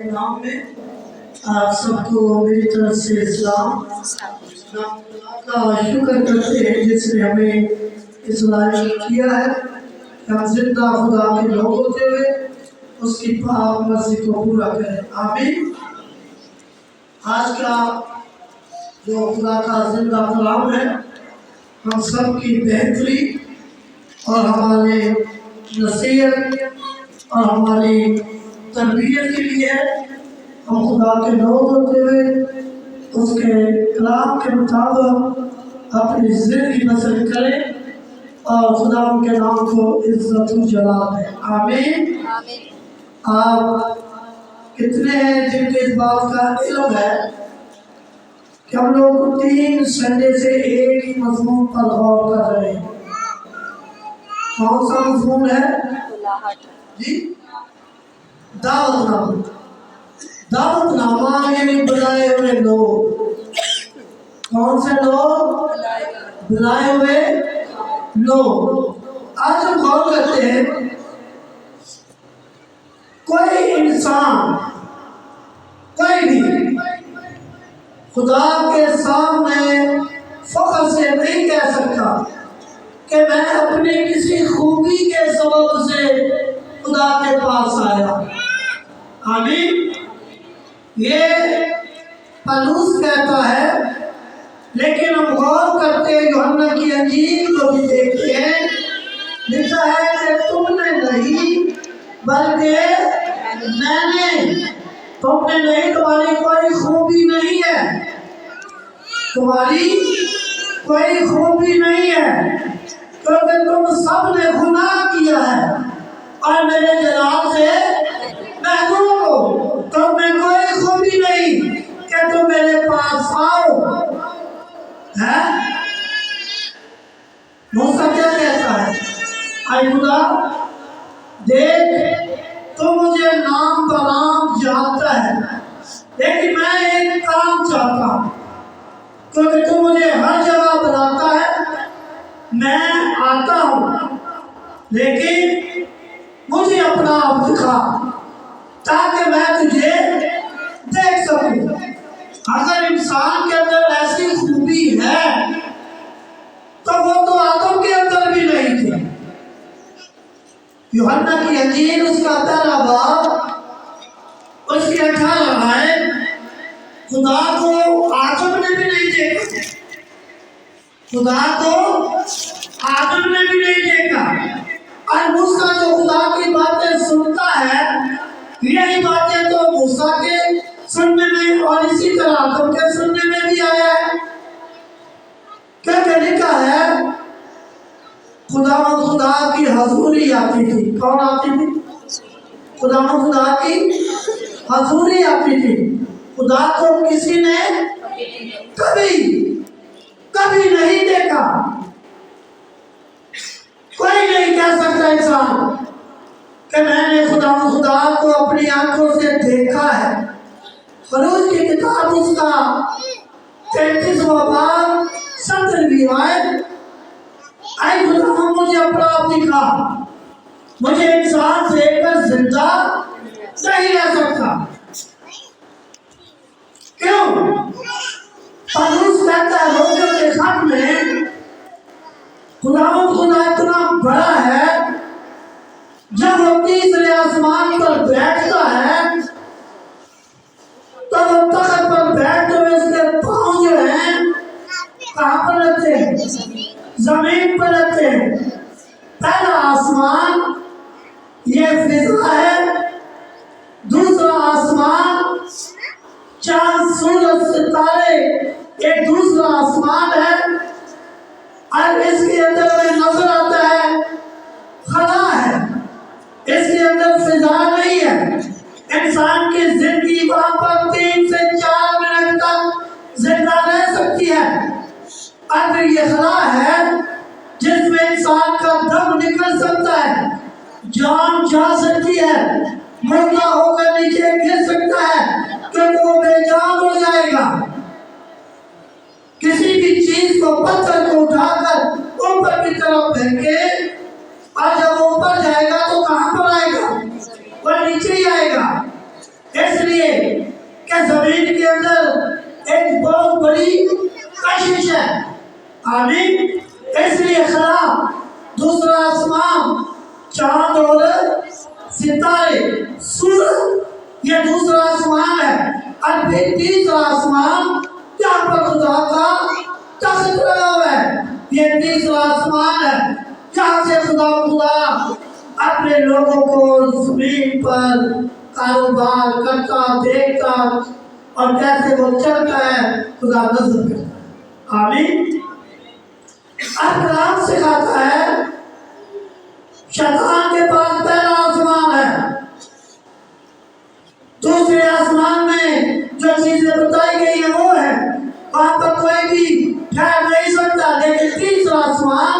के नाम में आप सबको मेरी तरफ से इस्लाम का शुक्र करते हैं जिसने हमें इस लायक किया है कि हम जिंदा खुदा के लोग होते हुए उसकी पाक मर्जी को पूरा करें। आमीन। आज का जो खुदा का जिंदा कलाम है हम सब की बेहतरी और हमारे नसीहत और हमारी तरबियत के लिए हम खुदा के लोग होते हुए उसके कलाम के मुताबिक अपनी जिंदगी बसर करें और खुदा के नाम को इज्जत जलाल दें। आमीन। आप कितने हैं जिनके इस बात का इल्म है कि हम लोग 3 संडे से एक ही मजमून पर गौर कर रहे हैं। कौन सा मजमून है जी? दावतनामा यानी बुलाए हुए लोग। कौन से लोग? बुलाए हुए लोग। आज हम गौर करते हैं कोई इंसान कोई भी खुदा के सामने फख्र से नहीं कह सकता कि मैं अपनी किसी खूबी के सबब से खुदा के पास आया। आमीन। ये पलूस कहता है, लेकिन हम गौर करते हैं यूहन्ना की अंजील को भी देखते हैं, लिखा है कि तुमने नहीं बल्कि मैंने। तुमने नहीं, तुम्हारी कोई खूबी नहीं है, तुम्हारी कोई खूबी नहीं है, क्योंकि तुम सब ने गुनाह किया है और मेरे जलाल से महरूम हो। तुम में कोई खूबी नहीं कि तुम मेरे पास आओ। है मूसा क्या कहता है? आई खुदा देख, तो मुझे नाम बराम जानता है, लेकिन मैं एक काम चाहता हूँ, क्योंकि तू मुझे हर जगह बुलाता है, मैं आता हूँ, लेकिन मुझे अपना आप दिखा ताकि मैं तुझे देख सकूं। अगर इंसान के अंदर ऐसी खूबी है तो वो तो आदम के अंदर भी नहीं थी। यूहन्ना की अंजील उसका 13 बाब उसकी 18 आयत, खुदा को आदम ने भी नहीं देखा, खुदा को आदम ने भी नहीं देखा। और मूसा जो खुदा की बातें सुनता है, यही बातें तो मूसा के सुनने में और इसी तरह आदम के सुनने में भी आया है। क्या लिखा है? खुदा की हजूरी आती थी। कौन आती थी? खुदा की हजूरी आती थी। खुदा को किसी ने कभी नहीं देखा। कोई नहीं कह सकता इंसान कि मैंने खुदा को अपनी आंखों से देखा है। फरूज की किताब उसका 33वां बाब 17वीं आयत, आई खुदा मुझे अपना आप दिखा, मुझे इंसान देखकर जिंदा नहीं रह सकता। क्यों? फरूज कहता है रोमियो के खत में, खुदा इतना बड़ा है, जब वो तीसरे आसमान पर बैठता है तो वो तख्त पर बैठते हुए उसके पांव जो हैं कहाँ पर रहते हैं? जमीन पर रहते हैं। पहला आसमान ये फिजा है, दूसरा आसमान चांद सूरज सितारे एक दूसरा आसमान है, और इसके अंदर में नजर आता है खला है, इसके अंदर फिजा नहीं है। इंसान की जिंदगी वहां पर 3 से 4 मिनट तक जिंदा रह सकती है। अगर ये खला है जिसमें इंसान का दम निकल सकता है, जान जा सकती है, मुर्दा होकर नीचे गिर सकता है, क्योंकि वो बेजान हो जाएगा। किसी भी चीज को, पत्थर को उठाकर ऊपर की तरफ फेंके, और जब ऊपर जाएगा तो कहां पर आएगा? वह नीचे ही आएगा। इसलिए इसलिए कि जमीन के अंदर एक बहुत बड़ी कशिश है। आमीन। इसलिए खला दूसरा आसमान, चांद और सितारे, सूरज, ये दूसरा आसमान है। और फिर तीसरा आसमान जहाँ पर खुदा का तख्त लगा हुआ है, ये तीसरा आसमान है जहाँ से खुदा अपने लोगों को जमीन पर कारोबार करता देखता और कैसे वो चलता है खुदा नजर करता है। आमीन। कलाम सिखाता है शैतान के पास पहला आसमान है, दूसरे आसमान में जो चीजें बताई गई है वो है, वहां पर कोई भी ठहर नहीं सकता। लेकिन तीसरा आसमान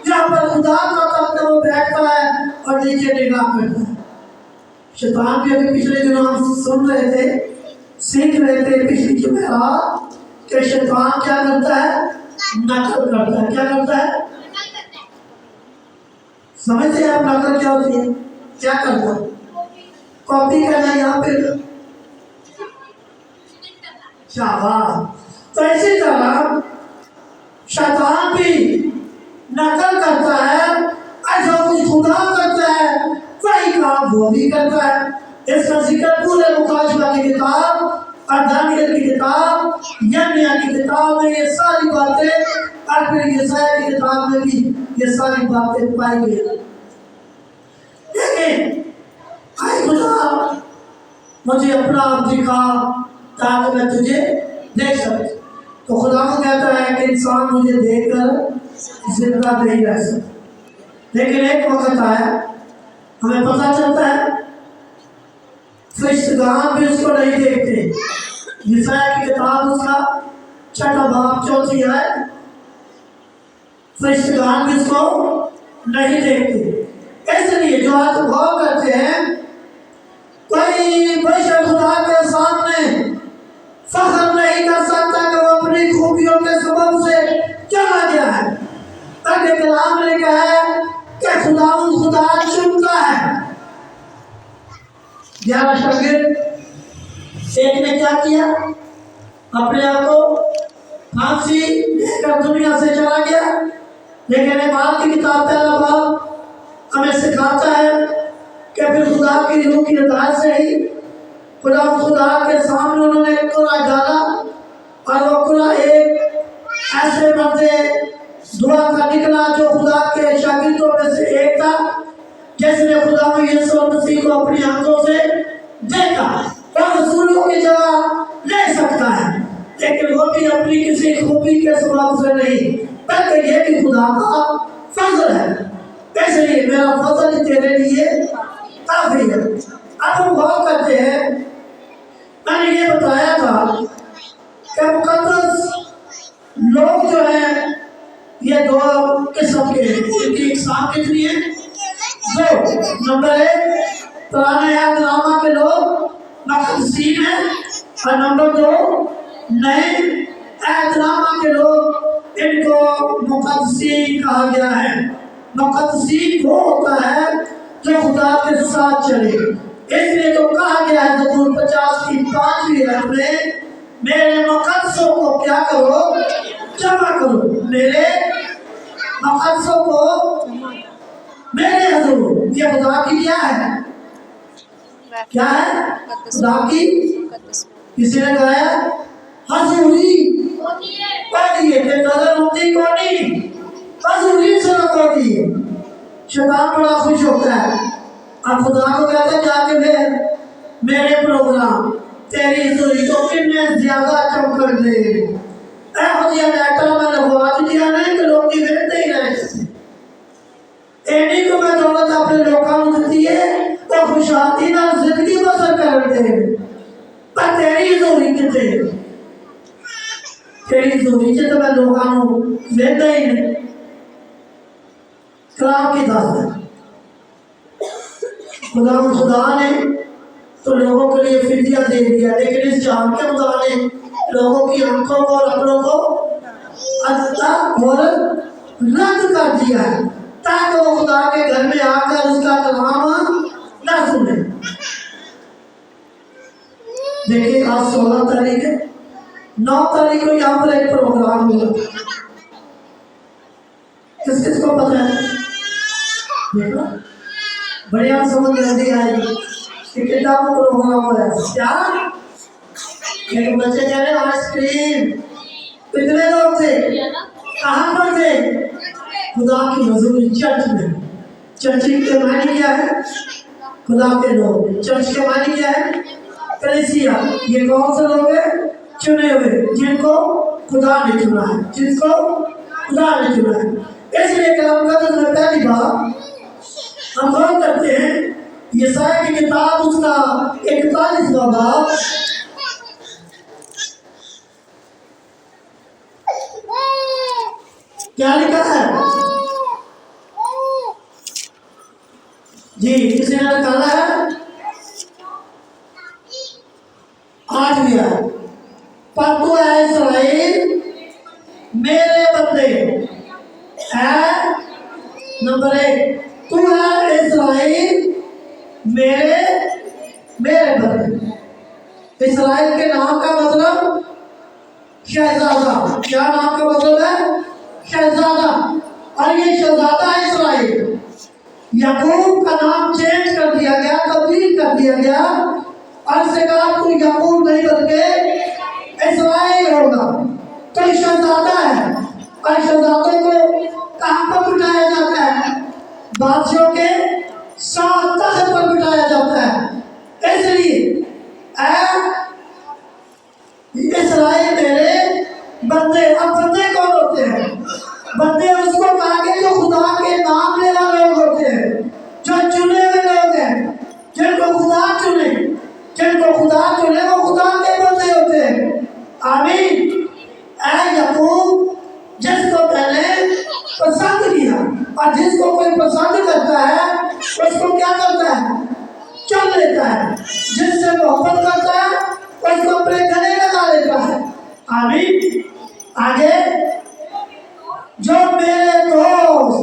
जहाँ पर खुदा का तख्त वो बैठता है और नीचे निगाह करता है। शैतान भी अभी पिछले दिनों हम सुन रहे थे, सीख रहे थे पिछली जुमेरात कि शैतान क्या करता है, नकल करता है। क्या करता है? समझते हैं आप नकल क्या होती है? क्या करता है? कॉपी करना यहाँ पे। शाबाश। तो इसी तरह शैतान भी नकल करता है, जो कुछ खुदा करता है वही काम वो भी करता है। इसका जिक्र पूरे मुकाशवा की किताब और दानियल की किताब, यर्मिया की किताब में ये सारी बातें, और फिर यशायाह की किताब में भी ये सारी बातें पाई गई। लेकिन आई खुदा मुझे अपना आप दिखा ताकि मैं तुझे देख सकूं। तो खुदा को कहता है कि इंसान मुझे देखकर जिंदा नहीं रह सकता। लेकिन एक वक्त आया, हमें पता चलता है फरिश्तेगान भी उसको नहीं देखते। यशायाह की किताब उसका 6वां बाब 4 आयत, फरिश्तेगान भी उसको नहीं देखते। इसलिए जो आज गौर करते हैं, कोई बशर खुदा के सामने फख्र नहीं कर सकता कि वो अपनी खूबियों के सबब से चला गया है। ताकि कलाम लिखा है कि खुदा चुनता है। 11 शागिर्द, एक ने क्या किया, अपने आप को फांसी लेकर दुनिया से चला गया। लेकिन इमाम की किताब 1 बाब हमें सिखाता है कि फिर खुदा की रूह की हिदायत से ही खुदा के सामने उन्होंने एक कुरा डाला, और वो कुरा एक ऐसे बंदे दुआ का निकला जो खुदा के शागिर्दों में से एक था, जिसने खुदा यीशु मसीह को अपनी आंखों से देखा। और रसूलों की जगह ले सकता है, लेकिन वो भी अपनी किसी खूबी के सबब से नहीं, बल्कि ये भी खुदा का फजल है। इसलिए मेरा फजल तेरे लिए काफी है। अब हम गौर करते हैं, मैंने ये बताया था कि मुकद्दस लोग जो हैं ये 2 किस्म के हैं। इनकी इकसाम कितनी है? 2। नंबर 1 पुराने अहदनामा के लोग मुकद्दसीन हैं, और नंबर 2 नए अहदनामा के लोग, इनको मुकद्दसीन कहा गया है। मुकद्दसीन वो होता है जो खुदा के साथ चले। इसलिए तो कहा गया है ज़बूर 50 की 5वीं आयत में, मेरे मुकद्दसों को क्या करो, जमा करो। मेरे मुकद्दसों को मेरे हजूर। ये खुदा की क्या है? क्या है? खुदा की, किसी ने गाया हजूरी पढ़िए कि नजर होती कोनी, हजूरी से होती है। शैतान बड़ा खुश होता है, अब खुदा को कहता है जाके फिर मेरे प्रोग्राम तेरी हजूरी तो कितने ज्यादा चमकर दे। मैं लगवा दिया नहीं कि लोग वेखते ही रहे। एनी को मैं दौलत अपने लोगों को दी है तो खुशहाली ना जिंदगी बसर कर दे, पर तेरी हजूरी कितने, तेरी हजूरी से तो मैं लोगों को वेखता ही नहीं। कलाम की दास खुदा ने तो लोगों के लिए फिदिया दे दिया, लेकिन इस जान के खुदा ने लोगों की आंखों को और अपनों को अल्लाह और रद्द कर दिया है, ताकि वो खुदा के घर में आकर उसका कलाम ना सुने। देखिए आज 16 तारीख है, 9 तारीख को यहाँ पर एक प्रोग्राम हुआ। किस किस को पता है? देखो बढ़िया समझ नहीं आएगी कि किताबों प्रोग्राम हो रहा है क्या। एक बच्चे कह रहे आइसक्रीम, कितने लोग थे, कहाँ पर थे? खुदा की हजूरी चर्च में। चर्च के मायने क्या है? खुदा के लोग। चर्च के मायने क्या है? कलीसिया। ये कौन से लोग हैं? चुने हुए, जिनको खुदा ने चुना है, जिसको खुदा ने चुना है। इसलिए कलाम का तो पहली बार हम गौर करते हैं यशायाह की किताब उसका 41वां बाब क्या लिखा है जी? किसी ने निकाला है? 8 है। पर तू है इस्राएल मेरे बंदे है। नंबर 1, तू है इस्राएल मेरे मेरे बंदे। इस्राएल के नाम का मतलब शहजादा। क्या नाम का मतलब है? शहजादा। और ये शहजादा है इस्राएल। याकूब का नाम चेंज कर दिया गया, तब्दील कर दिया गया, और से कहा तू याकूब नहीं बल्कि इस्राएल होगा। तो शहजादा है, और शहजादों को कहाँ पर बिठाया जाता है? बादशाह के साथ तख्त पर बिठाया जाता है। इसलिए इस्राएल मेरे बंदे। अब बंदे कौन होते हैं? बंदे उसको कहा गया जो खुदा के नाम लेने वाले लोग होते हैं, जो चुने हुए लोग हैं, जिनको खुदा चुने, जिनको खुदा चुने वो खुदा के बंदे होते हैं। आमीन। याकूब जिसको पहले पसंद किया, और जिसको कोई पसंद करता है उसको क्या करता है? चुन लेता है। जिससे मोहब्बत करता है उसको अपने गले लगा लेता है। आमीन। आगे, जो मेरे दोस्त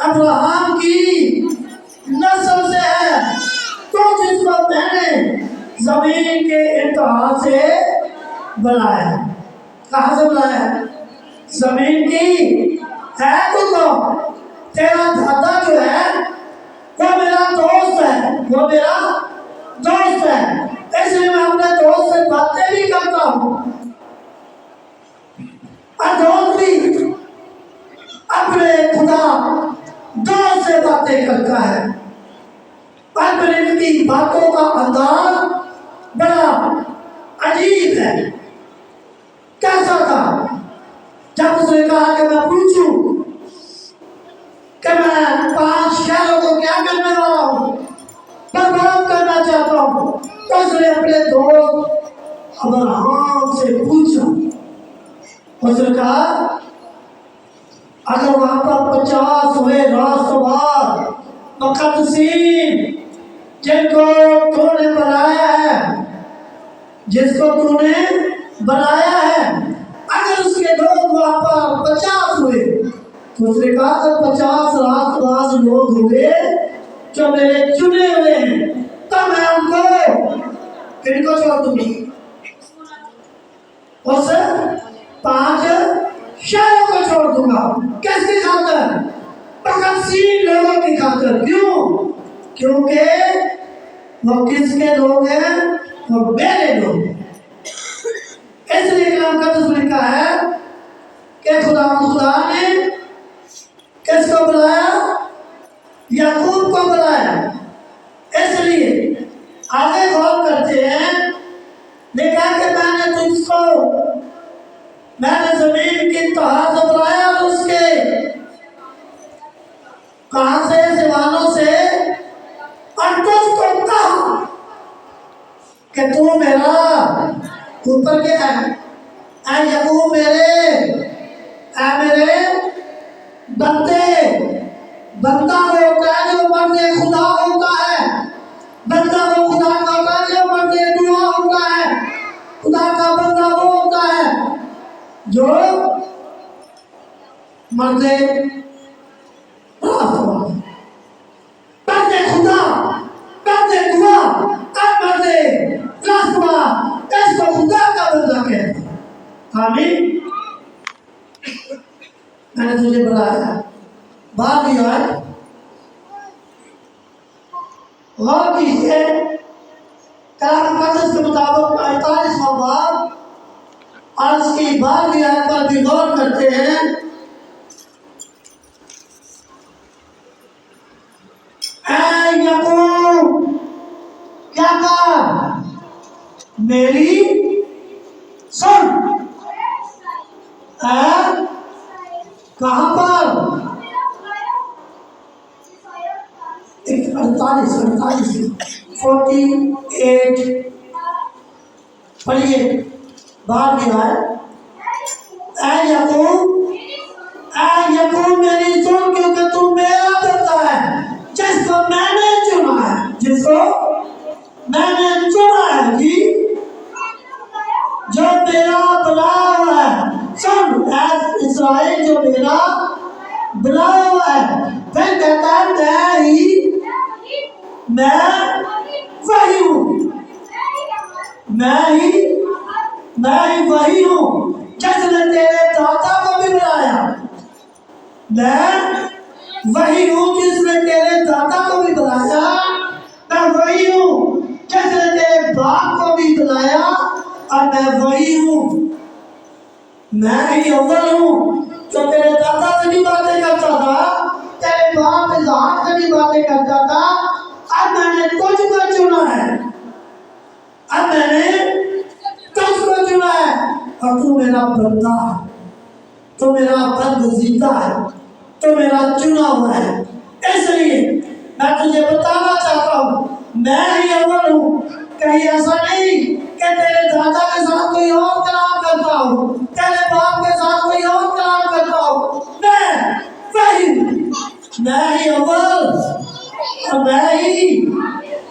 अब्राहम की नस्ल से है, तो जिसको मैंने जमीन के इंतहा से बनाया। कहाँ से बनाया? जमीन की है। तो तेरा दादा जो है वो मेरा दोस्त है, वो मेरा दोस्त है। इसलिए मैं अपने दोस्त से बातें भी करता हूँ, और दोस्त भी अपने खुदा दोस्त से बातें करता है। और फिर इनकी बातों का अंदाज बड़ा अजीब है। कैसा था? जब उसने कहा कि मैं पूछूं कि मैं 5 शहरों को क्या करने वाला हूँ, बर्बाद करना चाहता हूँ, तो उसने अपने दोस्त अब्राहम से पूछा। उसने कहा अगर वहां पर 50 हुए रास्तबाज मुकद्दसीन जिनको तूने बनाया है, जिसको तूने बनाया है, अगर उसके लोग वहां पर 50 हुए, तो उसने कहा अगर 50 रास्तबाज लोग हुए जो मेरे चुने हुए हैं, तब मैं उनको किनको छोड़ दूंगी? उस 5 शहरों को छोड़ दूंगा। किसकी खातर? मुकद्दसीन लोगों की खातर। क्यों? क्योंकि वो किसके लोग हैं? वो मेरे लोग हैं। इसलिए कलाम का तो लिखा है कि खुदा ने किसको बुलाया? याकूब को बुलाया। इसलिए आगे गौर करते हैं, देखा कि मैंने जमीन की तहा से बुलाया, और उसके कहां से? सिवानों से। और तुझको कहा कि तू मेरा ऊपर क्या है? याकूब मेरे बंदे। बंदा वो होता है जो बंदे खुदा होता है। बंदा वो खुदा का होता है जो बंदे दुआ होता है। खुदा का बंदा वो होता है जो मर्दे बंदे खुदा आमीन। मैंने तुझे बुलाया, बात यह है, गौर कीजिए कलाम मुकद्दस के मुताबिक 48वां बाब और उसकी 12वीं आयत पर भी गौर करते हैं। ऐ याकूब, क्या कर, मेरी सुन। कहां पर? 48 पढ़िए, बाहर गया है। ऐ याकूब मेरी सुन, क्योंकि तू मेरा बंदा है जिसको मैंने चुना है, जिसको मैंने चुना है जी, जो मेरा बुलाया हुआ है। सुन ऐ इस्राएल, जो मेरा बुलाया हुआ है। फिर कहता है मैं वही हूँ, मैं ही वही हूँ जिसने तेरे दादा को भी बुलाया। मैं वही हूँ जिसने तेरे दादा को भी बुलाया। मैं वही हूँ जिसने तेरे बाप को भी बुलाया, और मैं वही हूँ, मैं ही अव्वल हूँ जो तेरे दादा से भी बातें करता था, तेरे बाप इज़हाक से भी बातें करता था। अब मैंने तुझको चुना है, अब मैंने तुझको चुना है, और तू मेरा बंदा है, तू मेरा बरगुज़ीदा है, तू मेरा चुना हुआ है। इसलिए मैं तुझे बताना चाहता हूँ, मैं ही अव्वल हूँ। कहीं ऐसा नहीं कि तेरे दादा के साथ कोई और कलाम करता हो, तेरे बाप के साथ कोई और कलाम करता हो। मैं ही अव्वल और मैं ही,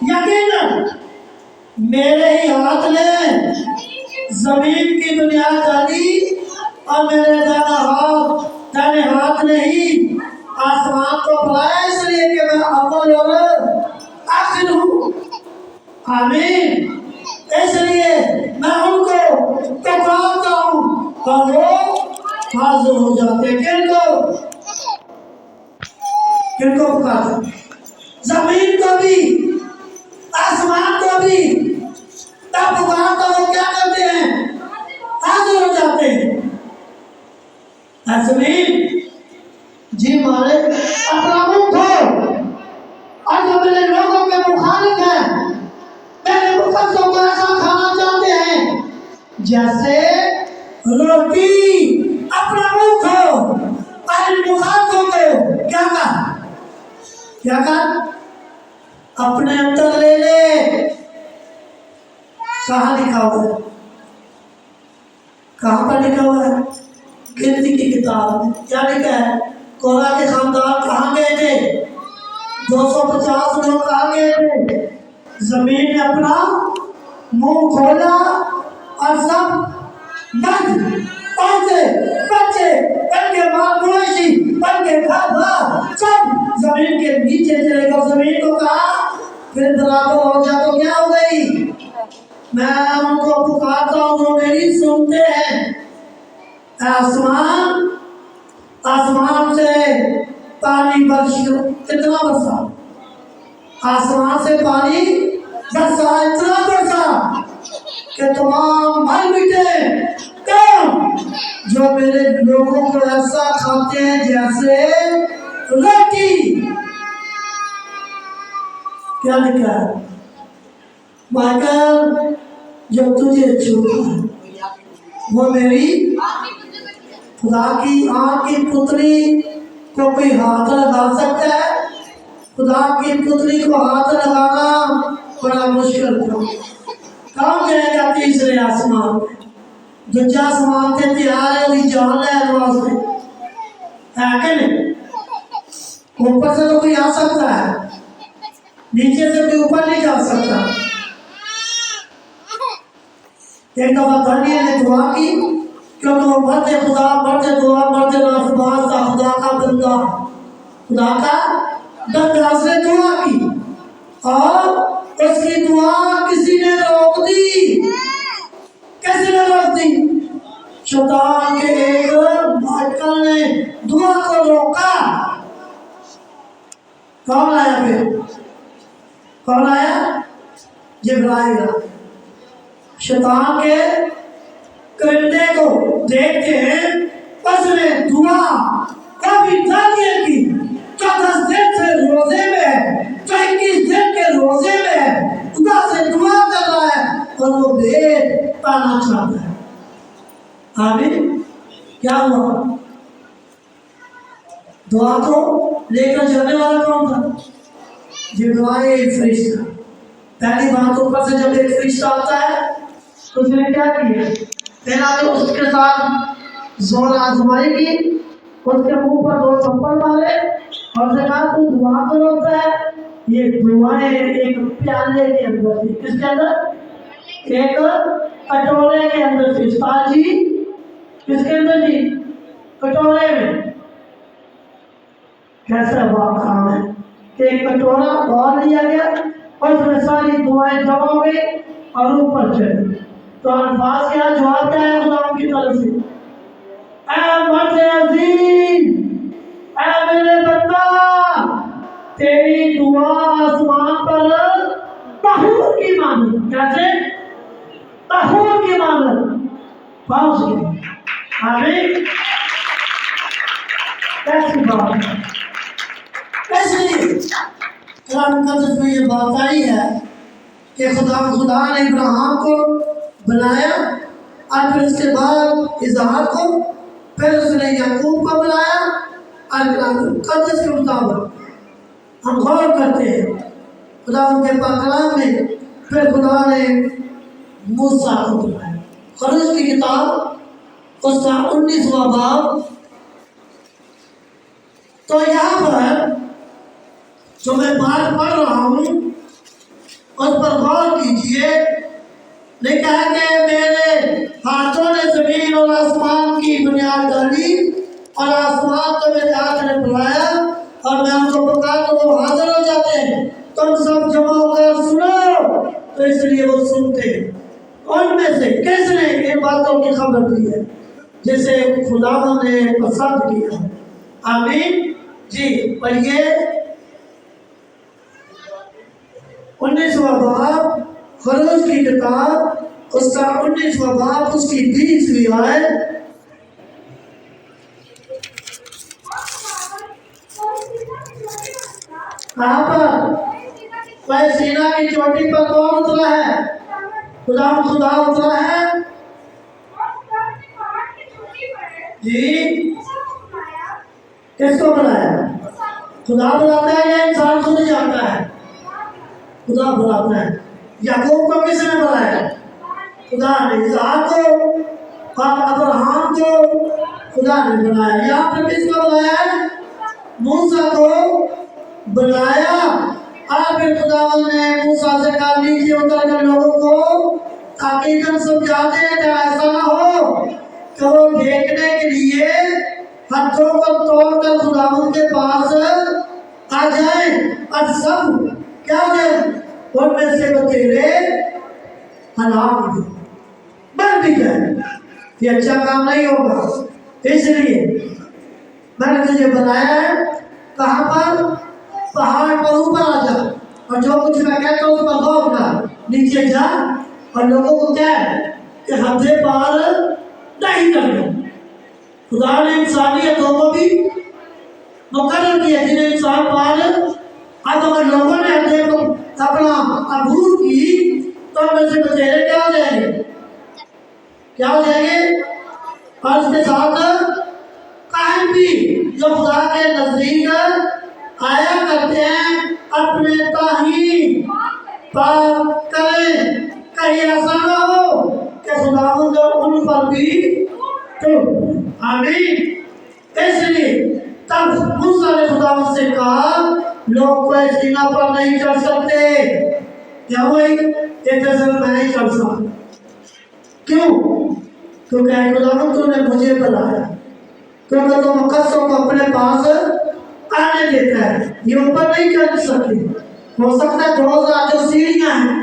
यकीनन मेरे ही हाथ ने जमीन की बुनियाद डाली, और मेरे दाने हाथ ने ही आसमान को बनाया, इसलिए कि मैं अव्वल और आखिर हूँ। आमीन। इसलिए मैं उनको पुकारता हूँ और वो हाजिर हो जाते। किनको पुकारते? जमीन को भी, आसमान को भी। तब पुकारता वो क्या करते हैं? हाजिर हो जाते हैं। जमीन जी मारे अपना मुख खोल, और जो मेरे लोगों के मुखालिफ हैं, मेरे मुकद्दसों को ऐसा खाना चाहते हैं जैसे रोटी। अपना मुंह खोल और इन मुखालिफों को क्या कर अपने अंदर ले ले। कहाँ लिखा हुआ है? कहाँ पर लिखा हुआ है? गिनती की किताब में क्या लिखा है? कोरा के खानदान कहाँ गए थे? 250 लोग कहाँ गए थे? जमीन ने अपना मुंह खोला और सब बंद, औरतें, बच्चे, उनके बाल मुआशी, उनके घर बार सब जमीन के नीचे चले गए। जमीन को कहा फिर बराबर हो जा, तो क्या हो गई? मैं उनको पुकारता हूँ जो मेरी सुनते हैं। आसमान से पानी कितना बरसा? आसमान से पानी बरसा, इतना बरसा कि तमाम मर मिटे। कौन? जो मेरे लोगों को ऐसा खाते हैं जैसे रोटी। क्या लिखा है? माइकल, जो तुझे छूता है वो मेरी खुदा की आँख की पुतली को कोई हाथ लगा सकता है? खुदा की पुतली को हाथ लगाना बड़ा मुश्किल था। कौन जाएगा तीसरे आसमान पे? दूजा आसमान से तैयार है अभी जान लैन वास्ते, है कि नहीं? ऊपर से तो कोई आ सकता है, नीचे से कोई ऊपर नहीं जा सकता। एक दफा दानियल ने दुआ की, क्योंकि वो मरते दुआ मरते नाफरमान था, खुदा का बंदा, उसने दुआ की और उसकी दुआ किसी ने रोक दी। कैसे रोक दी? शैतान कौन आया फिर? कौन आया? जिब्राइल। शैतान के कंधे को देख के उसने दुआ कभी दानियल की 14 दिन से रोजे में है, 21 दिन के रोजे में है, खुदा से दुआ कर रहा है और वो भेद पाना चाहता है। आमीन। क्या हुआ? दुआ को लेकर चलने वाला कौन था? जिब्राइल फरिश्ता। पहली बात, ऊपर से जब एक फरिश्ता आता है तो उसने क्या किया? पहला तो उसके साथ जोर आजमाई की, उसके मुंह पर 2 थप्पड़ मारे और उसने कहा तू दुआ तो रोता है। ये दुआएं एक प्याले के अंदर थी। किसके अंदर? एक कटोरे के अंदर थी। जी किसके अंदर थी? कटोरे में। कैसा काम है कि एक कटोरा और लिया गया और उसमें सारी दुआएं जमा हो गई और ऊपर चढ़ी। तो अल्फाज क्या जवाब क्या है खुदा की तरफ से? ऐ मर्द अजीम, ऐ मेरे बंदा, तेरी दुआ आसमान पर तहूर की मानत। कैसे? तहूर की मानत पहुंच गई। आमीन। कैसी बात है? इसलिए कुरान मुकद्दस में ये बात आई है कि खुदा ने इब्राहिम को बनाया और फिर उसके बाद इज़हाक को, फिर उसने याकूब को बनाया और कुरान मुकद्दस के मुताबिक हम गौर करते हैं खुदा के पाक कलाम में, फिर खुदा ने मूसा को बनाया। खरूज की किताब उसका 19वां बाब। तो यहाँ पर जो मैं बात पढ़ रहा हूँ उस पर गौर कीजिए। लिखा है कि मेरे हाथों ने जमीन और आसमान की बुनियाद डाली और आसमान को मेरे हाथ ने बुलाया और मैं उनको बता तो वो हाजिर हो जाते हैं। तुम सब जमा होकर सुनो, तो इसलिए वो सुनते हैं। उनमें से किसने इन बातों की खबर दी है? जिसे खुदा ने पसंद किया। आमीन जी। पढ़िए 19वां बाब, खरूज की किताब उसका 19वां बाब, उसकी 20वीं आयत। कहाँ पर? वह सीना की चोटी पर कौन उतरा है? खुदा उतरा है जी। किसको बनाया? खुदा बुलाता है या इंसान खुद जाता है? खुदा बुलाता है। याकूब को किसने बुलाया? खुदा ने। इज़हाक को और अब्राहम को खुदा ने बुलाया। यहाँ पर किसको बुलाया? मूसा को बुलाया। और फिर खुदा ने मूसा से कहा नीचे उतर कर लोगों को हकीकत समझा दे, ऐसा ना हो कि वो देखने के लिए हाथों को तोड़कर खुदावंद के पास आ जाए और सब क्या है उनमें से बतेरे हलाक बन भी जाए। ये अच्छा काम नहीं होगा। इसलिए मैंने तुझे बनाया है। कहाँ पर? पहाड़ पर ऊपर आ जा और जो कुछ मैं कहता हूँ उस पर गौर कर। नीचे जा और लोगों को क्या है कि हद पार नहीं करना। खुदा ने इंसानियतों को भी मुकर्रर किया जिन्हें इंसान पार। अब अगर लोगों ने हद को अपना अबूर की तो उनमें से बतेरे क्या हो जाएंगे? क्या हो जाएंगे? और उसके साथ कायम भी जो खुदा के नजदीक आया करते हैं अपने ताहीन पाप करें। कहीं ऐसा ना हो कि खुदावंद उन पर भी तो। आमीन। इसलिए तब मूसा ने खुदावंद से कहा लोग कोई सीना पर नहीं चढ़ सकते। क्या हुई? एक जैसे मैं नहीं चढ़ सकता। क्यों? क्योंकि खुदावंद तूने मुझे बुलाया, क्योंकि तुम कस्सों को अपने पास आने देता है। ये ऊपर नहीं चढ़ सकते। हो सकता है 2000 जो सीढ़ियां हैं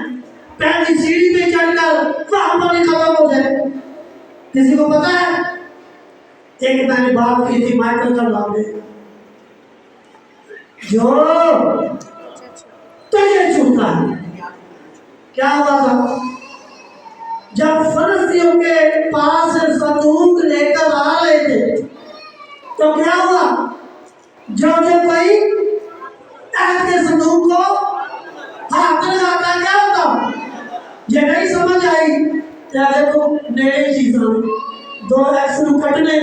पहली सीढ़ी पे चढ़कर वहां पर खत्म हो जाए। किसी को पता है? एक मैंने बात की थी माइकल का नाम है जो तुझे छूता है। क्या हुआ था? जब फरिस्तियों के पास संदूक लेकर आ रहे थे तो क्या हुआ? जो जो कोई ऐहद के संदूक को हाथ लगाता क्या होता? ये नहीं समझ आई क्या? देखो नई चीजों दो एक्शन कटने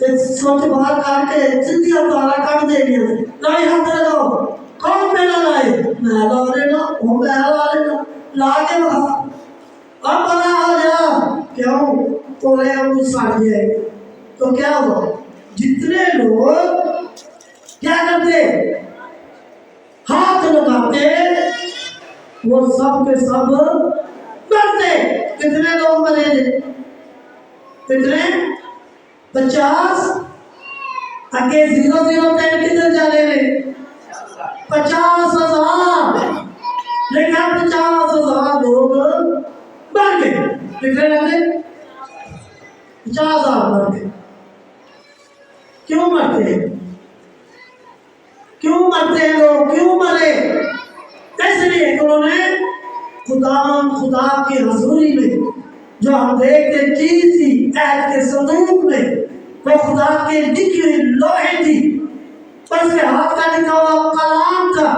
एक सोच बाहर काट के सीधी तारा काट देंगे। नहीं हाथ लगाओ। कौन मेरा लाए? मैं ला लेना, वो मैं ला लेना, ला के वहां अब बना हो जा। क्यों? तोड़े हम साड़ दिए। तो क्या हुआ? जितने लोग क्या करते हाथ लगाते वो सब के सब मरते। कितने लोग मरे थे? कितने? 50। आगे 003 किधर जा रहे थे? 50,000। लेकिन 50,000 लोग मर गए। कितने लगे? 50,000 मर गए। क्यों मरते हैं? क्यों मरते हैं लोग? क्यों मरे? इसलिए उन्होंने खुदा की हजूरी में जो हम देखते चीज थी ऐहद के संदूक में वो खुदा के लिखी हुई लोहे थी, उसके हाथ का लिखा हुआ कलाम था।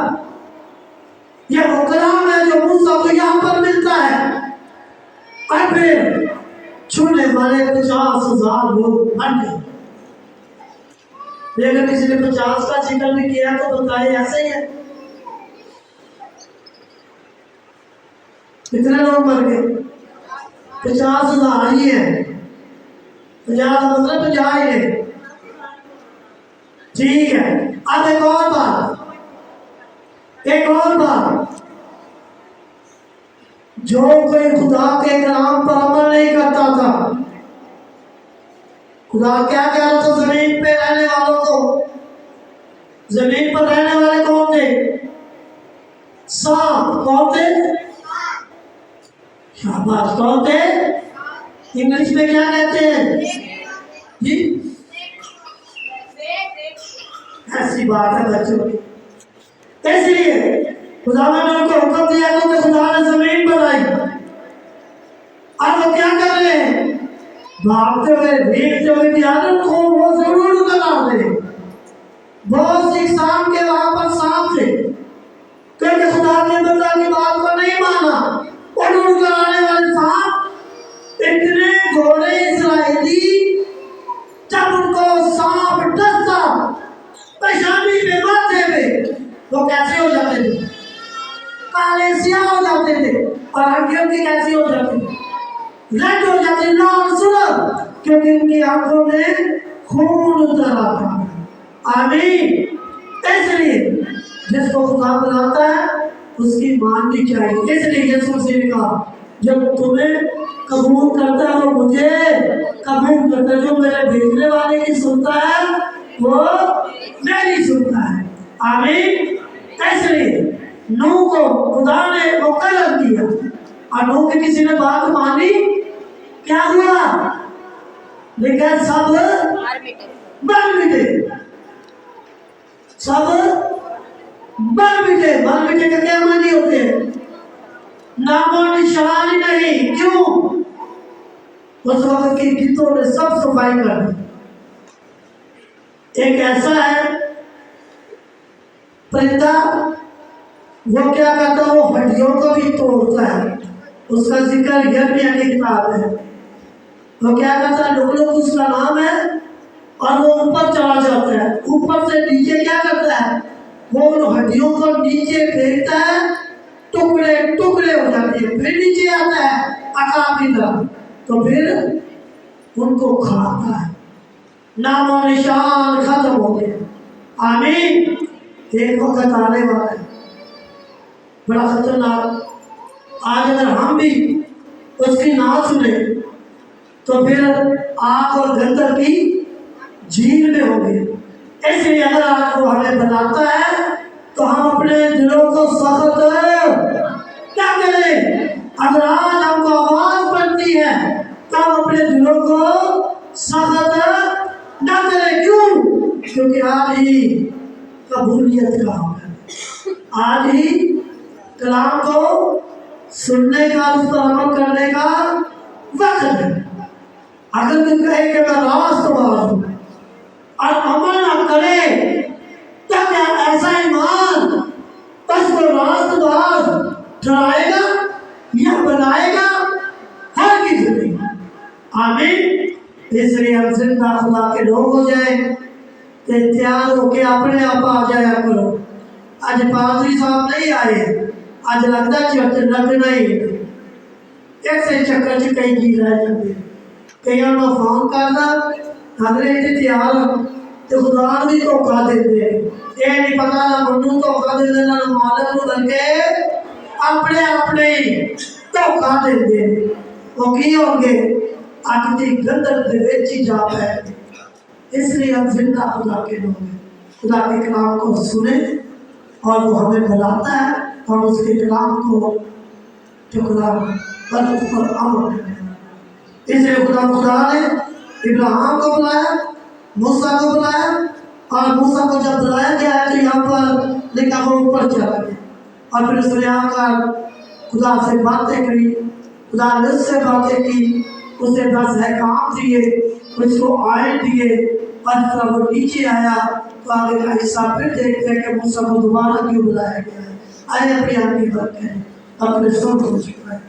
यह वो कलाम है जो मूसा को यहाँ पर मिलता है। और फिर छूने वाले 50,000 लोग मर गए। लेकिन किसी ने 50 का जिक्र भी किया तो बताए ऐसे ही है। कितने लोग मर गए? 50,000 ही है। 50 का मतलब 50 ही है। ठीक है। अब एक और बात, जो कोई खुदा के कलाम पर अमल नहीं करता था, खुदा क्या कह रहा था जमीन पे रहने वालों को? जमीन पर रहने वाले कौन थे? सांप। कौन थे? शाबाश। कौन थे? इंग्लिश में क्या कहते हैं जी? ऐसी बात है बच्चों की। इसलिए खुदा ने उनको हुक्म दिया कि खुदा ने जमीन बनाई। अब वो क्या कर रहे हैं? भागते हुए भीगते हुए ध्यान को वो जरूर करा रहे। बहुत सी शाम के वहां पर सांप थे क्योंकि खुदा ने बंदा की बात को नहीं माना। उड़ कराने वाले सांप इतने घोड़े इस्राएली जब उनको सांप डसता पेशानी पे माथे पे वो कैसे हो जाते थे? काले सियाह हो जाते थे। और आंखें की कैसी हो जाती थी? रेड हो जाते, लाल सुर्ख, क्योंकि उनकी आंखों में खून उतर रहा था। आमीन। इसलिए जिसको खुदा बनाता है उसकी माननी चाहिए। इसलिए यीशु मसीह ने कहा जब तुम्हें कबूल करता है वो मुझे कबूल करता है, जो मेरे भेजने वाले की सुनता है वो मेरी सुनता है। आमीन। इसलिए नूह को खुदा ने मुकर्रर किया और नूह की किसी ने बात मानी, क्या हुआ? लेकिन सब मर मिटे। सब मर मिटे। मर मिटे का क्या मानी होते हैं? नामो निशान ही नहीं। क्यों? उस वक्त की गीतों ने सब सफाई कर दी। एक ऐसा है परिंदा, वो क्या करता है? वो हड्डियों को भी तोड़ता है। उसका जिक्र यिर्मयाह की किताब है। वो क्या करता है? लुक उसका नाम है और वो ऊपर चला जाता है। ऊपर से नीचे क्या करता है? वो उन हड्डियों को नीचे फेंकता है, टुकड़े टुकड़े हो जाते हैं। फिर नीचे आता है आकाश की तरफ, तो फिर उनको खाता है। नामो निशान खत्म हो गया। आमीन। एक वक्त आने वाला है बड़ा खतरनाक। आज अगर हम भी उसकी ना सुने तो फिर आग और गंधक की झील में होंगे। इसलिए अगर आज वो हमें बनाता है तो हम अपने दिलों को सख्त क्या करें? अगर आज हमको आवाज पड़ती है तो हम अपने दिलों को सख्त ना करें। क्यों? क्योंकि आज ही कबूलियत का कलाम को सुनने का, उस पर अमल करने का वक्त है। अगर तुम कहे कि मैं रास्तबाज हूं और अमल ना करे तो क्या ऐसा ईमान बस को रास्तबाज ठहराएगा या बनाएगा? हर किसी नहीं। आमीन। इसलिए हम जिंदा खुदा के लोग हो जाए, तैयार होके अपने आप आ जाया करो। आज पादरी साहब नहीं आए, आज लगता चर्च लगना ही एक से चक्कर च कई जी रह जाते, कई फोन करना अगले तैयार तो खुदा भी धोखा देते, ये नहीं पता ना मनु धोखा दे देना ना मालक को करके अपने अपने धोखा देते। वो की होंगे अग की गंदर दे विच ही जा बैठे। इसलिए हम जिंदा खुदा के लोग हैं। खुदा के कलाम को सुने और वो हमें बुलाता है, हम उसके कलाम को ठुकरा पर उस पर अमल करें। इसलिए खुदा ने इब्राहिम को बुलाया, मूसा को बुलाया, और मूसा को जब बुलाया गया है तो यहाँ पर लिखा वो ऊपर चला गया और फिर उसने आकर खुदा से बातें करी, खुदा ने उससे बातें की, उसे 10 अहकाम दिए, उसको आयत दिए, और जब वो नीचे आया तो आगे का हिस्सा फिर देखते हैं कि मूसा को दोबारा क्यों बुलाया गया है। आइए अपनी आगे बढ़ते हैं, अपने सब हो चुका है।